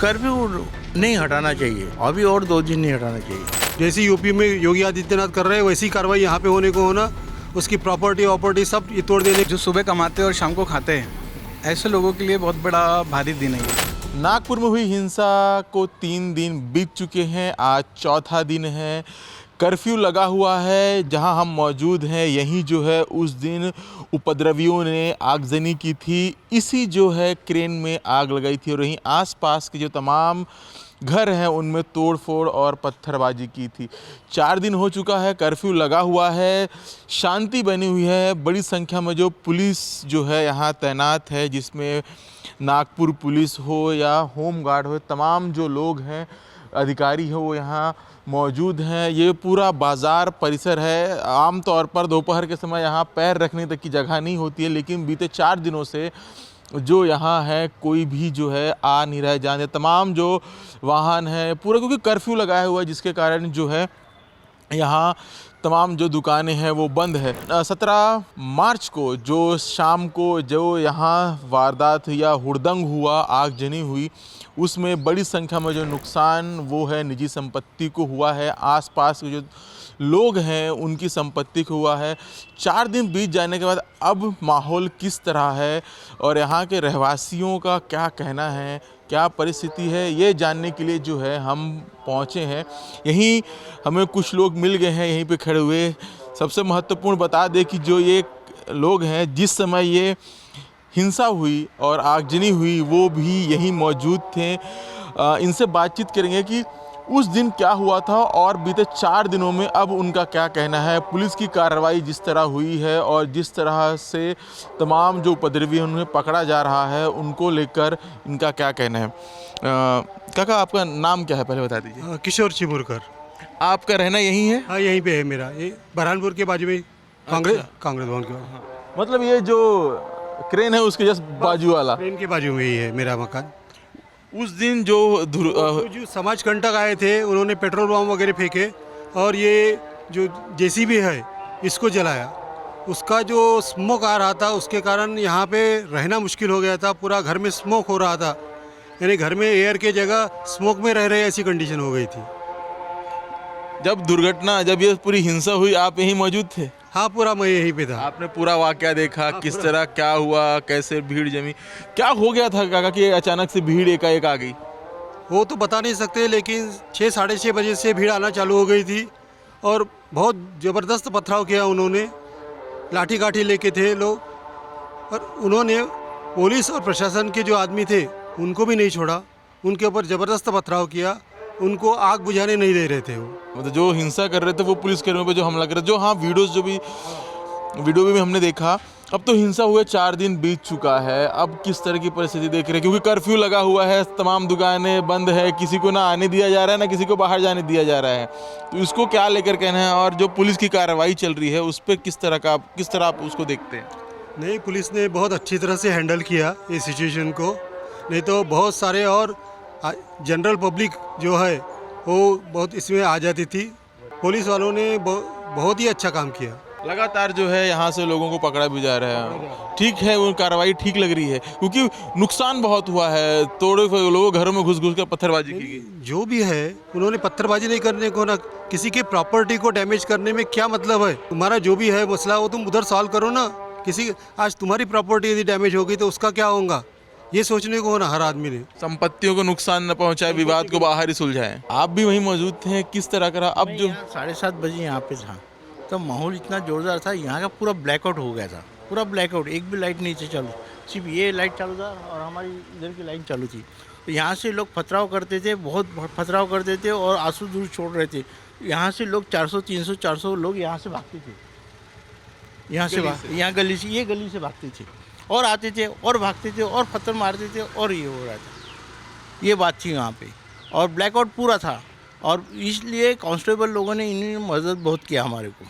Curfew नहीं हटाना चाहिए, अभी और 2 दिन नहीं हटाना चाहिए। जैसे यूपी में योगी आदित्यनाथ कर रहे हैं वैसी कार्रवाई यहाँ पे होने को होना, उसकी प्रॉपर्टी सब ये तोड़ देने। जो सुबह कमाते हैं और शाम को खाते हैं, ऐसे लोगों के लिए बहुत बड़ा भारी दिन है ये। नागपुर में हुई हिंसा को 3 दिन बीत चुके हैं, आज चौथा दिन है। कर्फ्यू लगा हुआ है, जहां हम मौजूद हैं यहीं जो है उस दिन उपद्रवियों ने आगजनी की थी, इसी जो है क्रेन में आग लगाई थी और वहीं आसपास के जो तमाम घर हैं उनमें तोड़ फोड़ और पत्थरबाजी की थी। 4 दिन हो चुका है, कर्फ्यू लगा हुआ है, शांति बनी हुई है। बड़ी संख्या में जो पुलिस जो है यहाँ तैनात है, जिसमें नागपुर पुलिस हो या होम गार्ड हो, तमाम जो लोग हैं अधिकारी हो वो यहाँ मौजूद हैं। ये पूरा बाज़ार परिसर है। आम तौर पर दोपहर के समय यहाँ पैर रखने तक की जगह नहीं होती है, लेकिन बीते 4 दिनों से जो यहाँ है कोई भी जो है आ नहीं रहा है, जाने तमाम जो वाहन है पूरा, क्योंकि कर्फ्यू लगाया हुआ है, जिसके कारण जो है यहाँ तमाम जो दुकानें हैं वो बंद है। 17 मार्च को जो शाम को जो यहाँ वारदात या हुड़दंग हुआ, आगजनी हुई, उसमें बड़ी संख्या में जो नुकसान वो है निजी संपत्ति को हुआ है, आसपास के जो लोग हैं उनकी संपत्ति को हुआ है। 4 दिन बीत जाने के बाद अब माहौल किस तरह है और यहाँ के रहवासियों का क्या कहना है, क्या परिस्थिति है, ये जानने के लिए जो है हम पहुँचे हैं। यहीं हमें कुछ लोग मिल गए हैं यहीं पे खड़े हुए। सबसे महत्वपूर्ण बता दें कि जो ये लोग हैं जिस समय ये हिंसा हुई और आगजनी हुई वो भी यहीं मौजूद थे। इनसे बातचीत करेंगे कि उस दिन क्या हुआ था और बीते 4 दिनों में अब उनका क्या कहना है। पुलिस की कार्रवाई जिस तरह हुई है और जिस तरह से तमाम जो उपद्रवी हैं उन्हें पकड़ा जा रहा है, उनको लेकर इनका क्या कहना है। काका, आपका नाम क्या है पहले बता दीजिए। किशोर चिमुरकर। आपका रहना यहीं है? हाँ, यहीं पे है मेरा, ये बरहानपुर के बाजू में कांग्रेस भवन के बाजू। मतलब ये जो क्रेन है उसके जस्ट बाजू वाला ट्रेन के बाजू में ही है मेरा मकान। उस दिन जो जो समाज कंटक आए थे उन्होंने पेट्रोल बम वगैरह फेंके और ये जो जेसीबी है इसको जलाया। उसका जो स्मोक आ रहा था उसके कारण यहाँ पे रहना मुश्किल हो गया था। पूरा घर में स्मोक हो रहा था, यानी घर में एयर के जगह स्मोक में रह रहे ऐसी कंडीशन हो गई थी। जब ये पूरी हिंसा हुई आप यहीं मौजूद थे? हाँ, पूरा मैं यहीं पे था। आपने पूरा वाकया देखा, किस तरह क्या हुआ, कैसे भीड़ जमी, क्या हो गया था काका कि अचानक से भीड़ एकाएक आ गई? वो तो बता नहीं सकते, लेकिन 6 साढ़े 6 बजे से भीड़ आना चालू हो गई थी और बहुत ज़बरदस्त पथराव किया उन्होंने। लाठी काठी लेके थे लोग और उन्होंने पुलिस और प्रशासन के जो आदमी थे उनको भी नहीं छोड़ा, उनके ऊपर ज़बरदस्त पथराव किया। उनको आग बुझाने नहीं दे रहे थे। वो मतलब जो हिंसा कर रहे थे वो पुलिसकर्मियों पे जो हमला कर रहे थे, जो हाँ वीडियो में भी हमने देखा। अब तो हिंसा हुए 4 दिन बीत चुका है, अब किस तरह की परिस्थिति देख रहे हैं, क्योंकि कर्फ्यू लगा हुआ है, तमाम दुकानें बंद है, किसी को ना आने दिया जा रहा है ना किसी को बाहर जाने दिया जा रहा है, तो इसको क्या लेकर कहना है? और जो पुलिस की कार्रवाई चल रही है उस पर किस तरह आप उसको देखते हैं? नहीं, पुलिस ने बहुत अच्छी तरह से हैंडल किया इस सिचुएशन को, नहीं तो बहुत सारे और जनरल पब्लिक जो है वो बहुत इसमें आ जाती थी। पुलिस वालों ने बहुत ही अच्छा काम किया। लगातार जो है यहाँ से लोगों को पकड़ा भी जा रहा है, ठीक है, वो कार्रवाई ठीक लग रही है, क्योंकि नुकसान बहुत हुआ है, तोड़े लोगों घरों में घुस कर पत्थरबाजी की गई। जो भी है उन्होंने पत्थरबाजी नहीं करने को, ना किसी के प्रॉपर्टी को डैमेज करने में क्या मतलब है। तुम्हारा जो भी है मसला वो तुम उधर सॉल्व करो ना। आज तुम्हारी प्रॉपर्टी यदि डैमेज होगी तो उसका क्या होगा, ये सोचने को ना हर आदमी ने। संपत्तियों को नुकसान न पहुंचाए, विवाद को बाहर ही सुलझाएं। आप भी वहीं मौजूद थे, किस तरह करा? अब जो 7:30 बजे यहाँ पे था तो माहौल इतना ज़ोरदार था, यहाँ का पूरा ब्लैकआउट हो गया था, पूरा ब्लैकआउट, एक भी लाइट नहीं थी चालू, सिर्फ ये लाइट चालू था और हमारी इधर की लाइट चालू थी। तो यहाँ से लोग पथराव करते थे, बहुत पथराव करते थे और आंसू दूर छोड़ रहे थे। यहाँ से लोग 400-300-400 लोग यहाँ से भागते थे, यहाँ गली से, ये गली से भागते थे और आते थे और भागते थे और पत्थर मारते थे और ये हो रहा था। ये बात थी वहाँ पे और ब्लैकआउट पूरा था और इसलिए कांस्टेबल लोगों ने इन्होंने मदद बहुत किया हमारे को।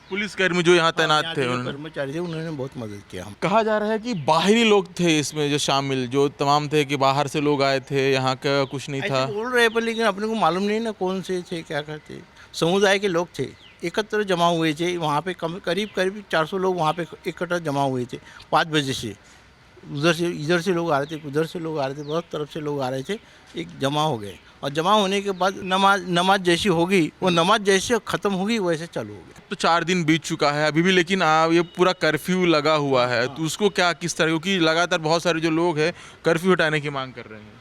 पुलिसकर्मी जो यहाँ तैनात थे, कर्मचारी थे, उन्होंने बहुत मदद किया। कहा जा रहा है कि बाहरी लोग थे इसमें जो शामिल, जो तमाम थे कि बाहर से लोग आए थे, यहाँ का कुछ नहीं था बोल रहे पर, लेकिन अपने को मालूम नहीं ना कौन से थे, क्या करते। समुदाय के लोग थे, एकत्र जमा हुए थे वहाँ पे, करीब 400 लोग वहाँ पे इकट्ठा जमा हुए थे 5 बजे से। उधर से इधर से लोग आ रहे थे, उधर से लोग आ रहे थे, बहुत तरफ से लोग आ रहे थे, एक जमा हो गए और जमा होने के बाद नमाज जैसी होगी वो नमाज जैसे ख़त्म होगी वैसे चालू हो गया। तो 4 दिन बीत चुका है अभी भी, लेकिन ये पूरा कर्फ्यू लगा हुआ है, तो उसको क्या किस तरह, क्योंकि लगातार बहुत सारे जो लोग हैं कर्फ्यू हटाने की मांग कर रहे हैं।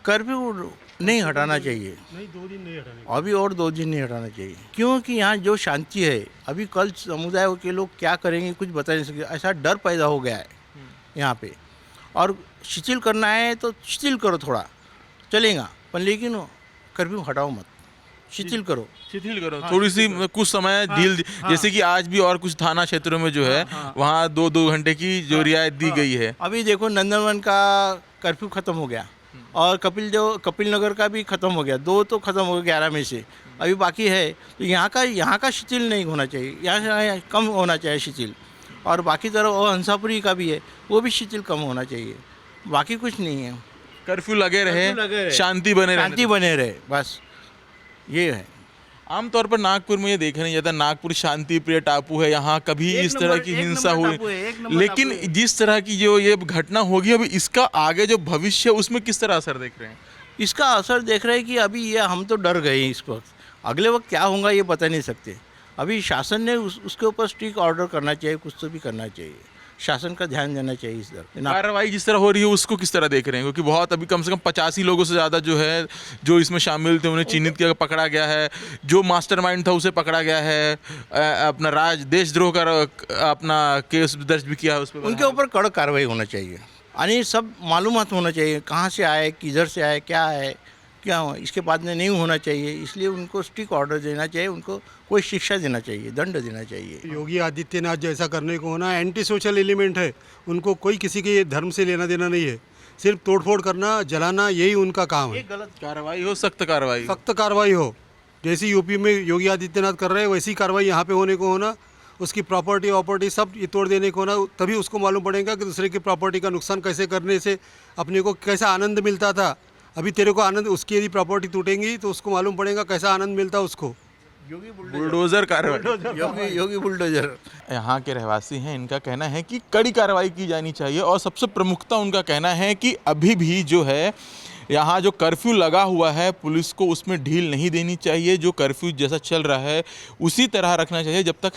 कर्फ्यू नहीं हटाना चाहिए, नहीं 2 दिन नहीं हटाने अभी और 2 दिन नहीं हटाना चाहिए, क्योंकि यहाँ जो शांति है अभी कल समुदाय के लोग क्या करेंगे कुछ बता नहीं सकते, ऐसा डर पैदा हो गया है यहाँ पे। और शिथिल करना है तो शिथिल करो, थोड़ा चलेगा पर लेकिन कर्फ्यू हटाओ मत, शिथिल करो। शिथिल करो, थोड़ी सी कुछ समय ढील, जैसे कि आज भी और कुछ थाना क्षेत्रों में जो है वहाँ 2-2 घंटे की जो रियायत दी गई है। अभी देखो नंदनवन का कर्फ्यू ख़त्म हो गया और कपिल नगर का भी ख़त्म हो गया, 2 तो ख़त्म हो गया 11 में से, अभी बाकी है। तो यहाँ का शिथिल नहीं होना चाहिए, यहाँ से कम होना चाहिए शिथिल। और बाकी तरफ और हंसापुरी का भी है, वो भी शिथिल कम होना चाहिए, बाकी कुछ नहीं है। कर्फ्यू लगे रहे, शांति बने रहे, बस ये है। आमतौर पर नागपुर में ये देखा नहीं जाता, नागपुर शांति प्रिय टापू है, यहाँ कभी इस तरह की हिंसा हुई, लेकिन जिस तरह की जो ये घटना होगी अभी इसका आगे जो भविष्य उसमें किस तरह असर देख रहे हैं? इसका असर देख रहे हैं कि अभी ये हम तो डर गए हैं इस वक्त, अगले वक्त क्या होगा ये बता नहीं सकते। अभी शासन ने उसके ऊपर स्ट्रिक्ट ऑर्डर करना चाहिए, कुछ तो भी करना चाहिए, शासन का ध्यान देना चाहिए इस तरफ। कार्रवाई जिस तरह हो रही है उसको किस तरह देख रहे हैं, क्योंकि बहुत अभी कम से कम 85 लोगों से ज़्यादा जो है जो इसमें शामिल थे उन्हें चिन्हित किया, पकड़ा गया है, जो मास्टरमाइंड था उसे पकड़ा गया है, अपना देशद्रोह का अपना केस दर्ज भी किया है उस पर। उनके ऊपर कड़क कार्रवाई होना चाहिए, यानी सब मालूमात होना चाहिए, कहाँ से आए, किधर से आए, क्या है, क्या हो, इसके बाद में नहीं होना चाहिए, इसलिए उनको स्ट्रिक्ट ऑर्डर देना चाहिए, उनको कोई शिक्षा देना चाहिए, दंड देना चाहिए। योगी आदित्यनाथ जैसा करने को होना एंटी सोशल एलिमेंट है, उनको कोई किसी के धर्म से लेना देना नहीं है, सिर्फ तोड़फोड़ करना, जलाना, यही उनका काम है। गलत कार्रवाई हो, सख्त कार्रवाई हो, जैसी यूपी में योगी आदित्यनाथ कर रहे हैं वैसी कार्रवाई यहाँ पे होने को होना, उसकी प्रॉपर्टी सब ये तोड़ देने को होना, तभी उसको मालूम पड़ेगा कि दूसरे की प्रॉपर्टी का नुकसान कैसे करने से अपने को कैसा आनंद मिलता था। अभी तेरे को आनंद, उसकी यदि प्रॉपर्टी टूटेंगी तो उसको मालूम पड़ेगा कैसा आनंद मिलता उसको। बुलडोजर कार्रवाई, योगी बुलडोजर। यहाँ के रहवासी हैं, इनका कहना है कि कड़ी कार्रवाई की जानी चाहिए और सबसे प्रमुखता उनका कहना है कि अभी भी जो है यहाँ जो कर्फ्यू लगा हुआ है पुलिस को उसमें ढील नहीं देनी चाहिए, जो कर्फ्यू जैसा चल रहा है उसी तरह रखना चाहिए जब तक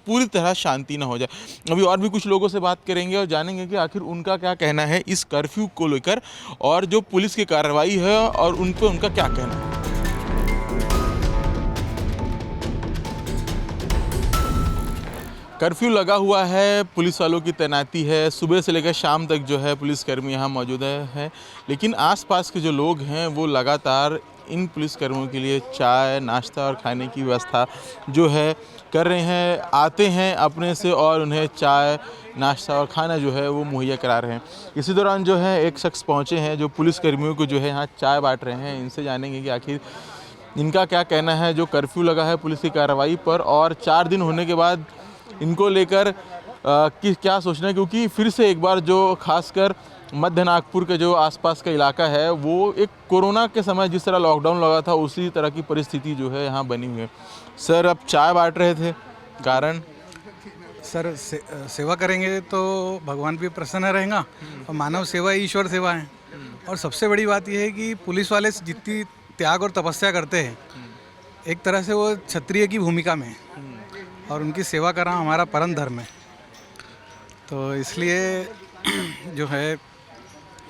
पूरी तरह शांति ना हो जाए। अभी और भी कुछ लोगों से बात करेंगे और जानेंगे कि आखिर उनका क्या कहना है इस कर्फ्यू को लेकर और जो पुलिस की कार्रवाई है और उन पर उनका क्या कहना है। कर्फ्यू लगा हुआ है, पुलिस वालों की तैनाती है, सुबह से लेकर शाम तक जो है पुलिसकर्मी यहाँ मौजूद है, लेकिन आसपास के जो लोग हैं वो लगातार इन पुलिसकर्मियों के लिए चाय, नाश्ता और खाने की व्यवस्था जो है कर रहे हैं, आते हैं अपने से और उन्हें चाय, नाश्ता और खाना जो है वो मुहैया करा रहे हैं। इसी दौरान जो है एक शख्स पहुँचे हैं जो पुलिसकर्मियों को जो है यहाँ चाय बाँट रहे हैं, इनसे जानेंगे कि आखिर इनका क्या कहना है जो कर्फ्यू लगा है पुलिस की कार्रवाई पर और 4 दिन होने के बाद इनको लेकर कि क्या सोचना है, क्योंकि फिर से एक बार जो खासकर मध्य नागपुर के जो आसपास का इलाका है वो एक कोरोना के समय जिस तरह लॉकडाउन लगा था उसी तरह की परिस्थिति जो है यहाँ बनी हुई है। सर, अब चाय बांट रहे थे, कारण? सर सेवा करेंगे तो भगवान भी प्रसन्न रहेगा और मानव सेवा ही ईश्वर सेवा है। और सबसे बड़ी बात यह है कि पुलिस वाले जितनी त्याग और तपस्या करते हैं एक तरह से वो क्षत्रिय की भूमिका में है और उनकी सेवा करना हमारा परम धर्म है। तो इसलिए जो है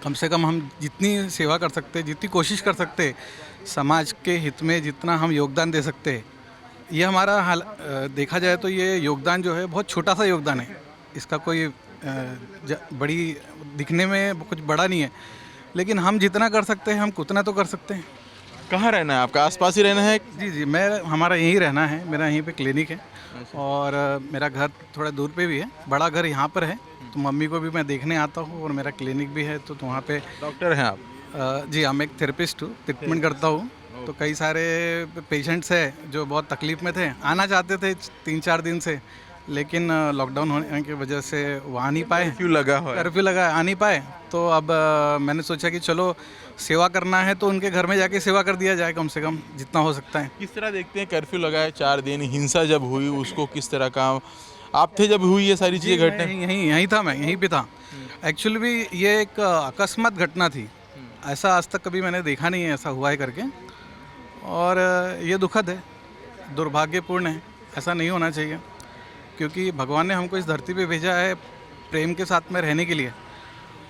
कम से कम हम जितनी सेवा कर सकते, जितनी कोशिश कर सकते, समाज के हित में जितना हम योगदान दे सकते, ये हमारा देखा जाए तो ये योगदान जो है बहुत छोटा सा योगदान है, इसका कोई बड़ी दिखने में कुछ बड़ा नहीं है, लेकिन हम जितना कर सकते हैं हम उतना तो कर सकते हैं। कहाँ रहना है आपका? आसपास ही रहना है? जी, हमारा यहीं रहना है, मेरा यहीं पे क्लिनिक है और मेरा घर थोड़ा दूर पे भी है, बड़ा घर यहाँ पर है, तो मम्मी को भी मैं देखने आता हूँ और मेरा क्लिनिक भी है, तो वहाँ पे। डॉक्टर हैं आप? जी, मैं एक थेरेपिस्ट हूँ, ट्रीटमेंट करता हूँ। तो कई सारे पेशेंट्स हैं जो बहुत तकलीफ़ में थे, आना चाहते थे 3-4 दिन से, लेकिन लॉकडाउन होने की वजह से वो आ नहीं पाए, कर्फ्यू लगा आ नहीं पाए। तो अब मैंने सोचा कि चलो सेवा करना है तो उनके घर में जाके सेवा कर दिया जाए, कम से कम जितना हो सकता है। किस तरह देखते हैं कर्फ्यू लगा है 4 दिन, हिंसा जब हुई उसको किस तरह का आप थे जब हुई ये सारी चीज़ें घटने? यहीं था, मैं यहीं पे था एक्चुअली भी ये एक अकस्मात घटना थी। ऐसा आज तक कभी मैंने देखा नहीं है ऐसा हुआ है करके, और ये दुखद है, दुर्भाग्यपूर्ण है। ऐसा नहीं होना चाहिए, क्योंकि भगवान ने हमको इस धरती पे भेजा है प्रेम के साथ में रहने के लिए,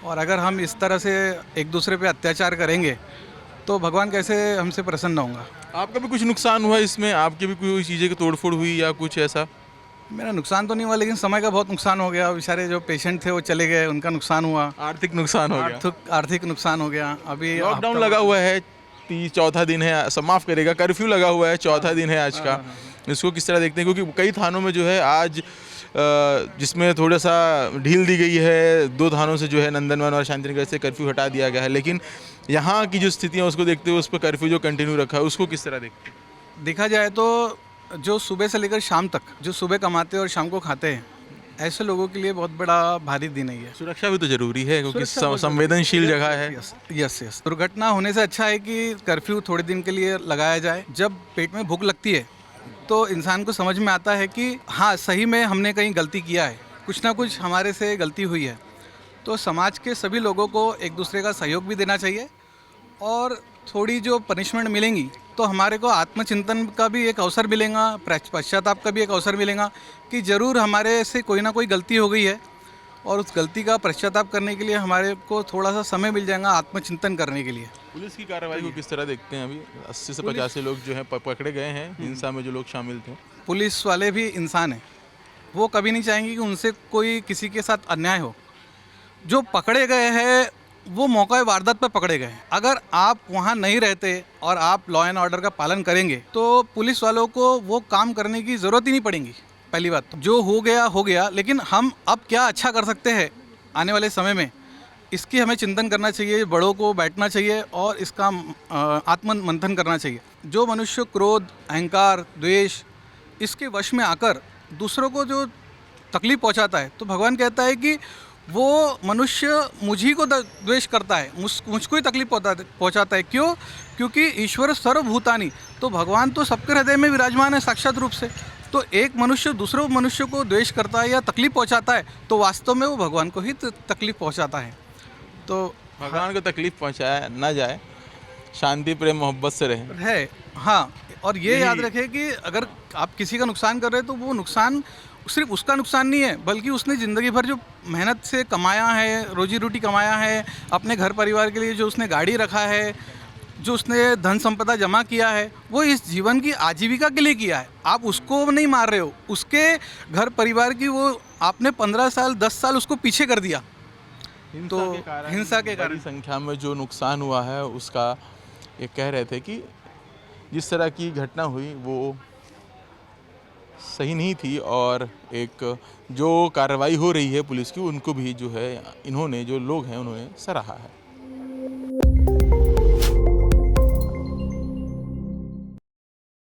और अगर हम इस तरह से एक दूसरे पे अत्याचार करेंगे तो भगवान कैसे हमसे प्रसन्न होगा। आपका भी कुछ नुकसान हुआ इसमें? आपकी भी कोई चीज़ें की तोड़फोड़ हुई या कुछ ऐसा? मेरा नुकसान तो नहीं हुआ, लेकिन समय का बहुत नुकसान हो गया। बेचारे जो पेशेंट थे वो चले गए, उनका नुकसान हुआ, आर्थिक नुकसान हो गया। आर्थिक नुकसान हो गया। अभी लॉकडाउन लगा हुआ है, चौथा दिन है, माफ़ करेगा, कर्फ्यू लगा हुआ है, चौथा दिन है आज का। इसको किस तरह देखते हैं? क्योंकि कई थानों में जो है आज जिसमें थोड़ा सा ढील दी गई है, 2 थानों से जो है नंदनवन और शांतिनगर से कर्फ्यू हटा दिया गया है, लेकिन यहाँ की जो स्थितियाँ उसको देखते हुए उस पर कर्फ्यू जो कंटिन्यू रखा है उसको किस तरह देखते हैं? देखा जाए तो जो सुबह से लेकर शाम तक, जो सुबह कमाते हैं और शाम को खाते हैं, ऐसे लोगों के लिए बहुत बड़ा भारी दिन है ये। सुरक्षा भी तो जरूरी है, क्योंकि सुरक्षा बहुत संवेदनशील जगह है। यस। दुर्घटना होने से अच्छा है कि कर्फ्यू थोड़े दिन के लिए लगाया जाए। जब पेट में भूख लगती है तो इंसान को समझ में आता है कि हाँ, सही में हमने कहीं गलती किया है, कुछ ना कुछ हमारे से गलती हुई है। तो समाज के सभी लोगों को एक दूसरे का सहयोग भी देना चाहिए, और थोड़ी जो पनिशमेंट मिलेंगी तो हमारे को आत्मचिंतन का भी एक अवसर मिलेगा, पश्चाताप का भी एक अवसर मिलेगा कि ज़रूर हमारे से कोई ना कोई गलती हो गई है, और उस गलती का पश्चाताप करने के लिए हमारे को थोड़ा सा समय मिल जाएगा आत्मचिंतन करने के लिए। पुलिस की कार्रवाई को किस तरह देखते हैं? अभी 80 से 85 लोग जो हैं पकड़े गए हैं, हिंसा में जो लोग शामिल थे। पुलिस वाले भी इंसान हैं, वो कभी नहीं चाहेंगे कि उनसे कोई किसी के साथ अन्याय हो। जो पकड़े गए हैं वो मौका वारदात पर पकड़े गए हैं। अगर आप वहाँ नहीं रहते और आप लॉ एंड ऑर्डर का पालन करेंगे तो पुलिस वालों को वो काम करने की ज़रूरत ही नहीं पड़ेगी। पहली बात तो जो हो गया, लेकिन हम अब क्या अच्छा कर सकते हैं आने वाले समय में, इसकी हमें चिंतन करना चाहिए। बड़ों को बैठना चाहिए और इसका आत्म मंथन करना चाहिए। जो मनुष्य क्रोध, अहंकार, द्वेष इसके वश में आकर दूसरों को जो तकलीफ पहुंचाता है, तो भगवान कहता है कि वो मनुष्य मुझी को द्वेष करता है, मुझको ही तकलीफ पहुंचाता है। क्यों? क्योंकि ईश्वर सर्वभूतानि, तो भगवान तो सबके हृदय में विराजमान है साक्षात रूप से। तो एक मनुष्य दूसरे मनुष्य को द्वेष करता है या तकलीफ पहुंचाता है, तो वास्तव में वो भगवान को ही तकलीफ पहुंचाता है। तो भगवान को तकलीफ पहुंचाया ना जाए, शांति प्रेम मोहब्बत से रहे। हाँ, और ये याद रखें कि अगर आप किसी का नुकसान कर रहे हैं तो वो नुकसान सिर्फ उसका नुकसान नहीं है, बल्कि उसने ज़िंदगी भर जो मेहनत से कमाया है, रोजी रोटी कमाया है, अपने घर परिवार के लिए जो उसने गाड़ी रखा है, जो उसने धन संपदा जमा किया है, वो इस जीवन की आजीविका के लिए किया है। आप उसको नहीं मार रहे हो, उसके घर परिवार की वो आपने 15 साल 10 साल उसको पीछे कर दिया। तो हिंसा के कारण बड़ी संख्या में जो नुकसान हुआ है उसका ये कह रहे थे कि जिस तरह की घटना हुई वो सही नहीं थी, और एक जो कार्रवाई हो रही है पुलिस की उनको भी जो है इन्होंने, जो लोग हैं उन्होंने सराहा है।